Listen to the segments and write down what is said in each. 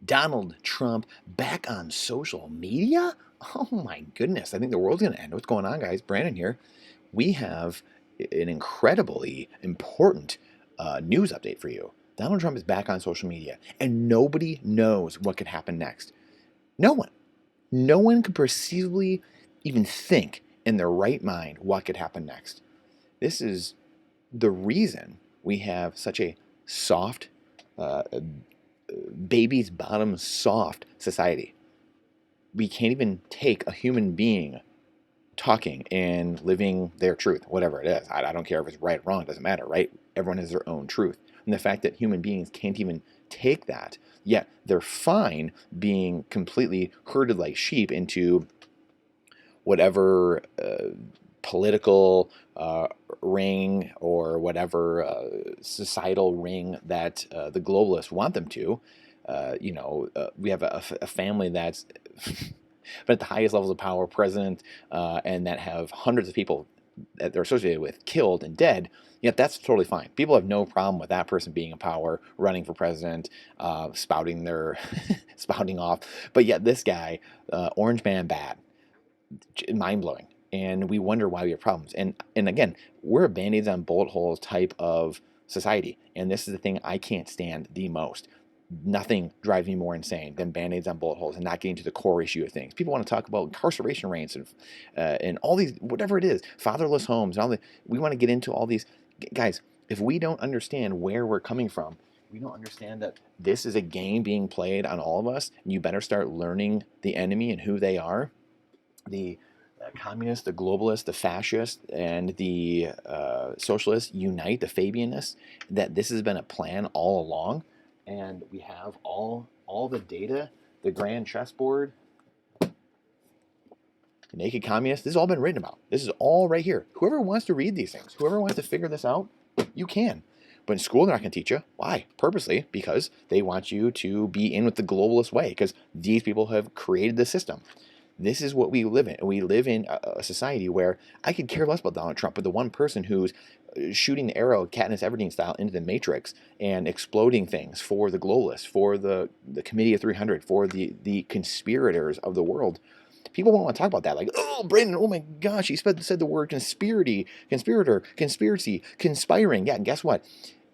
Donald Trump back on social media? Oh my goodness. I think the world's going to end. What's going on, guys? Brandon here. We have an incredibly important news update for you. Donald Trump is back on social media, and nobody knows what could happen next. No one. No one could perceivably even think in their right mind what could happen next. This is the reason we have such a soft, baby's bottom soft society. We can't even take a human being talking and living their truth, whatever it is. I don't care if it's right or wrong, it doesn't matter, right? Everyone has their own truth. And the fact that human beings can't even take that, yet they're fine being completely herded like sheep into whatever political ring or whatever societal ring that the globalists want them to. We have a family that's but at the highest levels of power, president, and that have hundreds of people that they're associated with killed and dead. Yet that's totally fine. People have no problem with that person being in power, running for president, spouting their spouting off. But yet this guy, Orange Man bad, mind blowing. And we wonder why we have problems. And again, we're a band-aids on bullet holes type of society. And this is the thing I can't stand the most. Nothing drives me more insane than band-aids on bullet holes and not getting to the core issue of things. People want to talk about incarceration rates and all these, whatever it is, fatherless homes, and all the. We want to get into all these. Guys, if we don't understand where we're coming from, we don't understand that this is a game being played on all of us, and you better start learning the enemy and who they are. The communists, the globalists, the fascists, and the socialists unite, the Fabianists, that this has been a plan all along. And we have all the data, the grand chessboard, the naked communists. This has all been written about. This is all right here. Whoever wants to read these things, whoever wants to figure this out, you can. But in school, they're not going to teach you. Why? Purposely, because they want you to be in with the globalist way, because these people have created the system. This is what we live in. We live in a society where I could care less about Donald Trump, but the one person who's shooting the arrow Katniss Everdeen style into the Matrix and exploding things for the globalists, for the Committee of 300, for the conspirators of the world. People won't want to talk about that. Like, oh, Brandon, oh my gosh, he said the word conspirator, conspiracy, conspiring. Yeah, and guess what?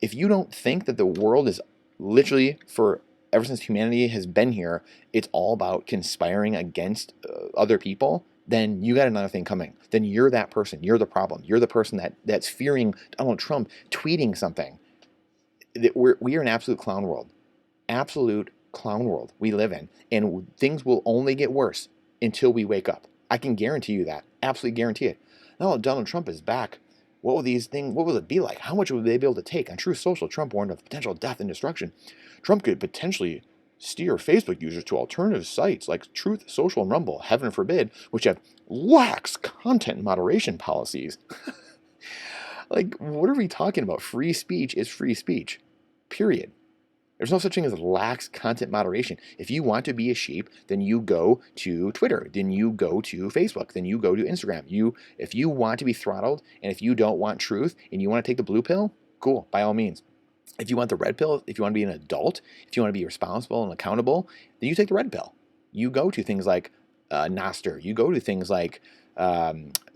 If you don't think that the world is literally for ever since humanity has been here, it's all about conspiring against other people, then you got another thing coming. Then you're that person. You're the problem. You're the person that's fearing Donald Trump tweeting something. We are an absolute clown world. Absolute clown world we live in. And things will only get worse until we wake up. I can guarantee you that. Absolutely guarantee it. Now that Donald Trump is back, what will it be like? How much will they be able to take? On Truth Social, Trump warned of potential death and destruction. Trump could potentially steer Facebook users to alternative sites like Truth Social and Rumble, heaven forbid, which have lax content moderation policies. Like, what are we talking about? Free speech is free speech, period. There's no such thing as lax content moderation. If you want to be a sheep, then you go to Twitter, then you go to Facebook, then you go to Instagram. If you want to be throttled, and if you don't want truth, and you want to take the blue pill, cool, by all means. If you want the red pill, if you want to be an adult, if you want to be responsible and accountable, then you take the red pill. You go to things like Nostr. You go to things like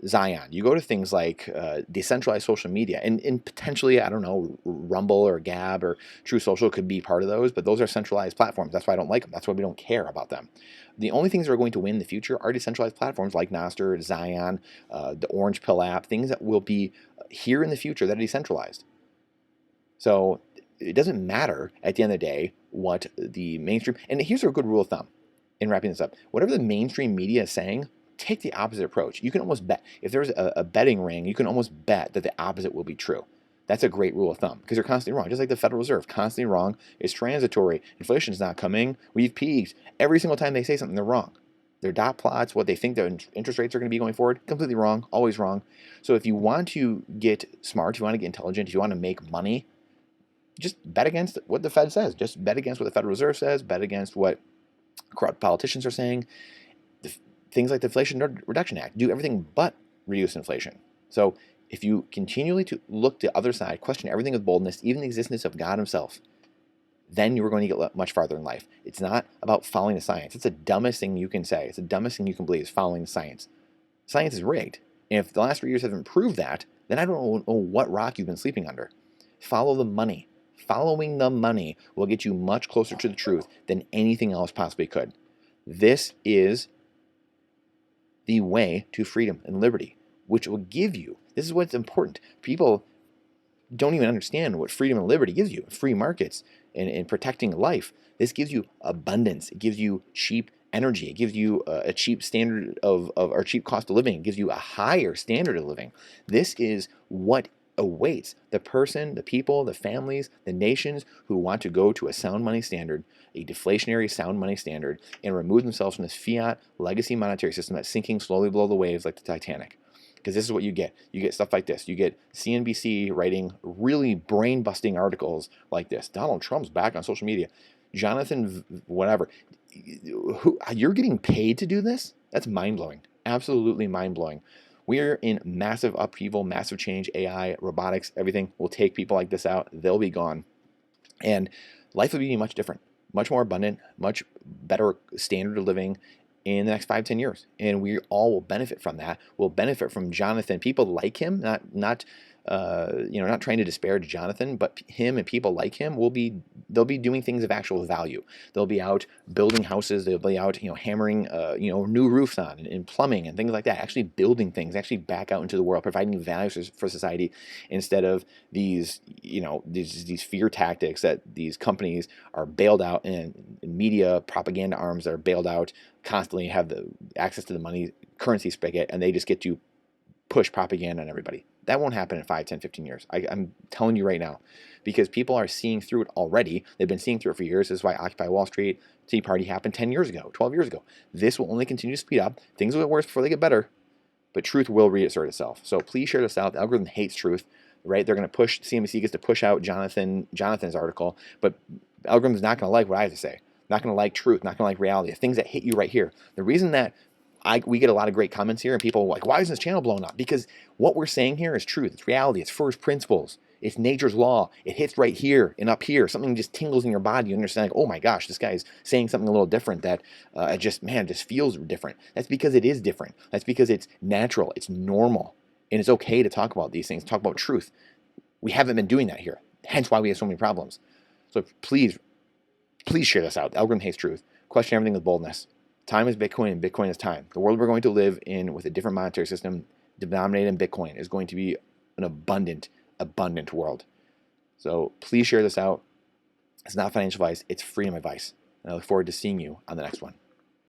Zion. You go to things like decentralized social media, and potentially, I don't know, Rumble or Gab or True Social could be part of those, but those are centralized platforms. That's why I don't like them. That's why we don't care about them. The only things that are going to win in the future are decentralized platforms like Nostr, Zion, the Orange Pill app, things that will be here in the future that are decentralized. So it doesn't matter at the end of the day what the mainstream, and here's a good rule of thumb in wrapping this up. Whatever the mainstream media is saying, take the opposite approach. You can almost bet, if there's a betting ring, you can almost bet that the opposite will be true. That's a great rule of thumb because they're constantly wrong. Just like the Federal Reserve, constantly wrong. It's transitory. Inflation's not coming. We've peaked. Every single time they say something, they're wrong. Their dot plots, what they think their interest rates are going to be going forward, completely wrong, always wrong. So if you want to get smart, if you want to get intelligent, if you want to make money, just bet against what the Fed says. Just bet against what the Federal Reserve says. Bet against what corrupt politicians are saying. Things like the Inflation Reduction Act do everything but reduce inflation. So if you continually to look to the other side, question everything with boldness, even the existence of God himself, then you're going to get much farther in life. It's not about following the science. It's the dumbest thing you can say. It's the dumbest thing you can believe is following the science. Science is rigged. And if the last 3 years haven't proved that, then I don't know what rock you've been sleeping under. Follow the money. Following the money will get you much closer to the truth than anything else possibly could. This is the way to freedom and liberty, which will give you, this is what's important. People don't even understand what freedom and liberty gives you. Free markets and protecting life. This gives you abundance. It gives you cheap energy. It gives you a cheap standard of or cheap cost of living. It gives you a higher standard of living. This is what awaits the person, the people, the families, the nations who want to go to a sound money standard, a deflationary sound money standard, and remove themselves from this fiat legacy monetary system that's sinking slowly below the waves like the Titanic. Because this is what you get. You get stuff like this. You get CNBC writing really brain-busting articles like this. Donald Trump's back on social media. Jonathan, whatever. You're getting paid to do this? That's mind-blowing. Absolutely mind-blowing. We're in massive upheaval, massive change. AI, robotics, everything will take people like this out. They'll be gone. And life will be much different, much more abundant, much better standard of living in the next 5-10 years, and we all will benefit from that. We'll benefit from Jonathan. People like him, not trying to disparage Jonathan, but him and people like him they'll be doing things of actual value. They'll be out building houses. They'll be out hammering new roofs on and plumbing and things like that. Actually building things, actually back out into the world, providing value for society instead of these fear tactics that these companies are bailed out and media propaganda arms that are bailed out constantly have the access to the money currency spigot, and they just get to push propaganda on everybody. That won't happen in 5, 10, 15 years. I'm telling you right now, because people are seeing through it already. They've been seeing through it for years. This is why Occupy Wall Street, Tea Party happened 10 years ago, 12 years ago. This will only continue to speed up. Things will get worse before they get better, but truth will reassert itself. So please share this out. The algorithm hates truth, right? They're going to push, CNBC gets to push out Jonathan's article, but the algorithm's not going to like what I have to say. Not going to like truth, not going to like reality, the things that hit you right here. The reason that we get a lot of great comments here and people are like, why is this channel blowing up? Because what we're saying here is truth. It's reality. It's first principles. It's nature's law. It hits right here and up here. Something just tingles in your body. You understand, like, oh my gosh, this guy's saying something a little different that it just feels different. That's because it is different. That's because it's natural. It's normal. And it's okay to talk about these things, talk about truth. We haven't been doing that here. Hence why we have so many problems. So please share this out. The algorithm hates truth. Question everything with boldness. Time is Bitcoin, and Bitcoin is time. The world we're going to live in with a different monetary system denominated in Bitcoin is going to be an abundant world. So please share this out. It's not financial advice. It's freedom advice. And I look forward to seeing you on the next one.